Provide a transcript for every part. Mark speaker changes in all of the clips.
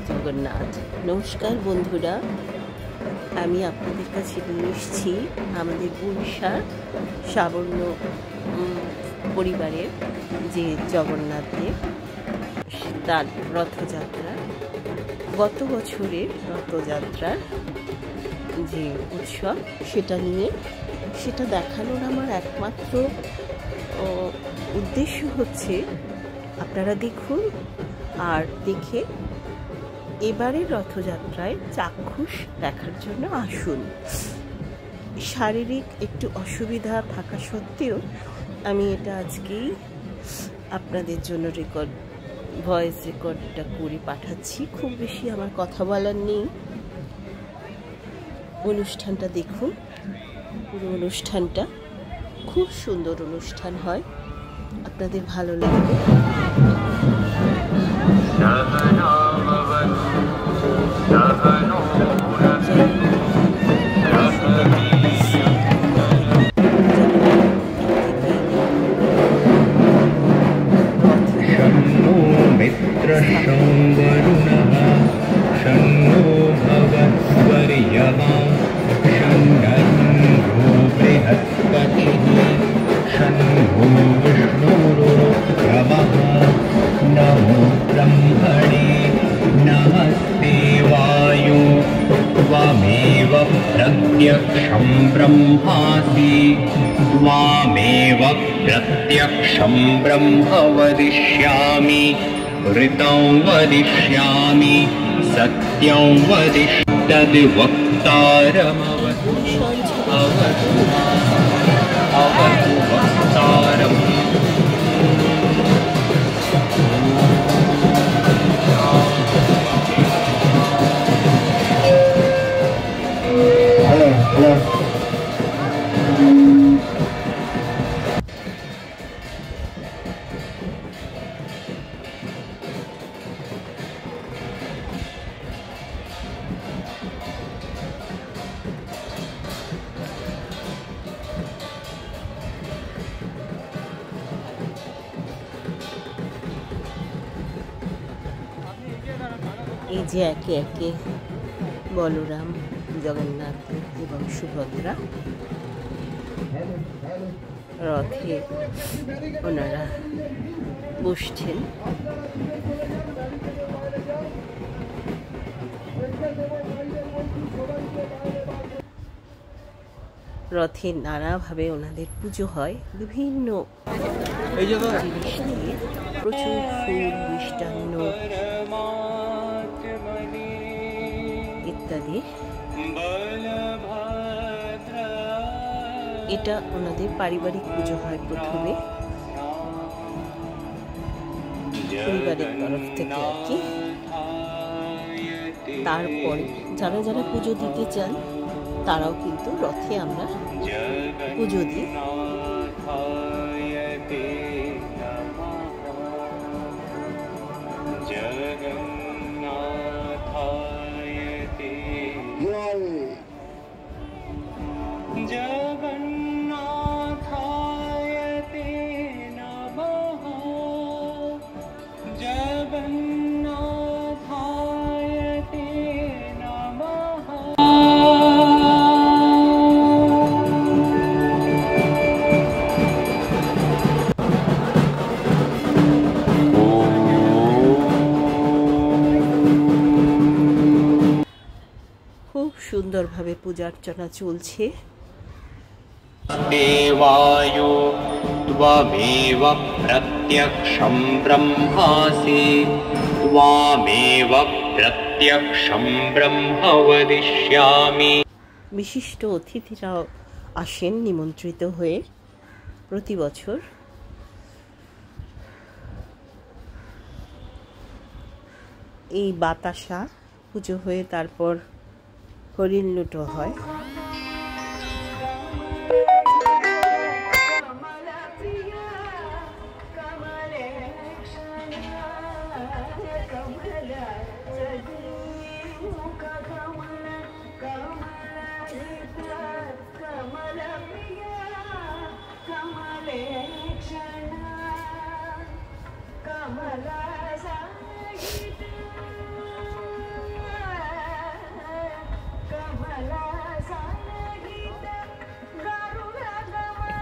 Speaker 1: জগন্নাথ। নমস্কার বন্ধুরা, আমি আপনাদের কাছে নিয়ে এসেছি আমাদের উড়িষ্যার সাবর্ণ পরিবারের যে জগন্নাথ দেব, তার রথযাত্রা, গত বছরের রথযাত্রার যে উৎসব সেটা দেখানোর আমার একমাত্র উদ্দেশ্য হচ্ছে আপনারা দেখুন আর দেখে এবারের রথযাত্রায় চাক্ষুষ দেখার জন্য আসুন। শারীরিক একটু অসুবিধা থাকা সত্ত্বেও আমি এটা আজকেই আপনাদের জন্য ভয়েস রেকর্ডটা করে পাঠাচ্ছি। খুব বেশি আমার কথা বলার নেই। অনুষ্ঠানটা দেখুন, পুরো অনুষ্ঠানটা খুব সুন্দর অনুষ্ঠান হয়, আপনাদের ভালো লাগবে।
Speaker 2: नमो ब्रह्मणे नमस्ते वायु त्वमेव प्रत्यक्षं ब्रह्मासि त्वामेव प्रत्यक्षं ब्रह्म वदिष्यामि ऋतं वदिष्यामि सत्यं वदिष्यति वक्तारमवतु अवतु वक्तारम्।
Speaker 1: এই যে একে একে বলরাম, জগন্নাথ এবং সুভদ্রা রথে ওনারা বসছেন। রথে নানাভাবে ওনাদের পুজো হয়, বিভিন্ন জিনিস দিয়ে, প্রচুর ফুল, মিষ্টান্ন ইত্যাদি। এটা ওনাদের পারিবারিক পুজো হয় প্রথমে, পরিবারের তরফ থেকে আর কি। তারপরে যারা যারা পুজো দিতে চান তারাও কিন্তু রথে আমরা পুজো দিই। সুন্দরভাবে পূজা অর্চনা চলছে।
Speaker 2: দেবায়ু ত্বমেব প্রত্যক্ষং ব্রহ্মাসি ত্বমেব প্রত্যক্ষং ব্রহ্ম বদিষ্যামি।
Speaker 1: বিশিষ্ট অতিথিরাও আসেন নিমন্ত্রিত হয়ে প্রতি বছর। এই বাতাসা পুজো হয়ে তারপর হরিণ লুটো হয়।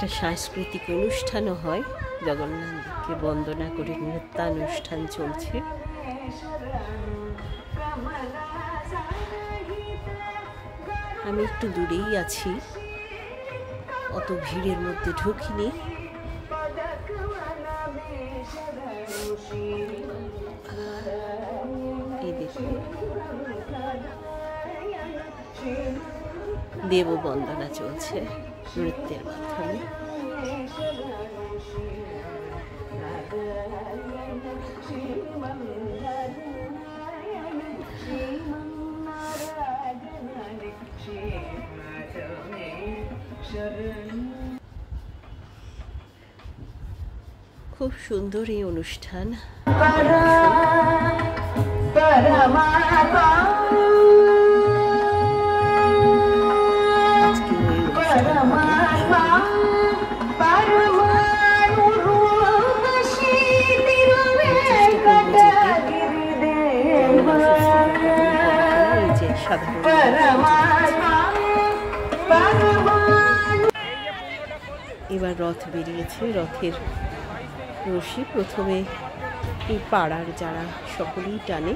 Speaker 1: একটা সাংস্কৃতিক অনুষ্ঠানও হয়, জগন্নাথকে বন্দনা করে নৃত্যানুষ্ঠান চলছে। আমি একটু দূরেই আছি, অত ভিড়ের মধ্যে ঢুকিনি। এই দেখুন দেব বন্দনা চলছে নৃত্যের মাধ্যমে। খুব সুন্দর এই অনুষ্ঠান। এবার রথ বেরিয়েছে, রথের রশি প্রথমে এই পাড়ার যারা সকলেই টানে,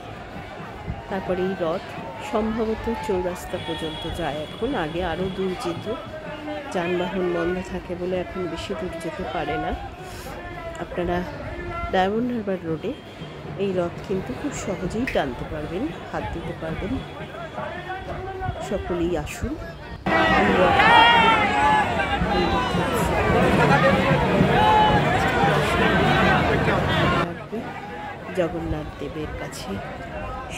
Speaker 1: তারপরে এই রথ সম্ভবত চৌরাস্তা পর্যন্ত যায় এখন। আগে আরও দূর যেত, যানবাহন বন্ধ থাকে বলে এখন বেশি দূর যেতে পারে না। আপনারা ডায়মন্ড হারবার রোডে এই রথ কিন্তু খুব সহজেই টানতে পারবেন, হাত দিতে পারবেন। সকলেই আসুন। জগন্নাথ দেবের কাছে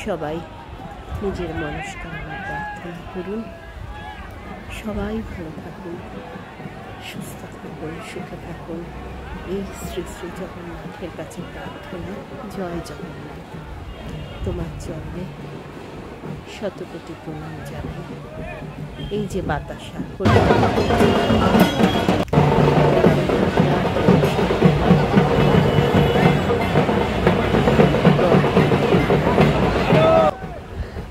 Speaker 1: সবাই নিজের মনস্কামনা প্রার্থনা করুন। সবাই ভালো থাকুন, সুস্থ থাকুন, সুখে থাকুন, এই শ্রী শ্রী জগন্নাথের কাছে প্রার্থনা। জয় জগন্নাথ। তোমার চরণে শতকোটি প্রণাম জানাই। এই যে বাতাসা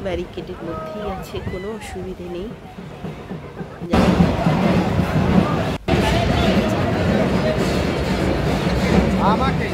Speaker 1: ব্যারিকেডের মধ্যেই আছে, কোনো অসুবিধে নেই।
Speaker 3: আমাকে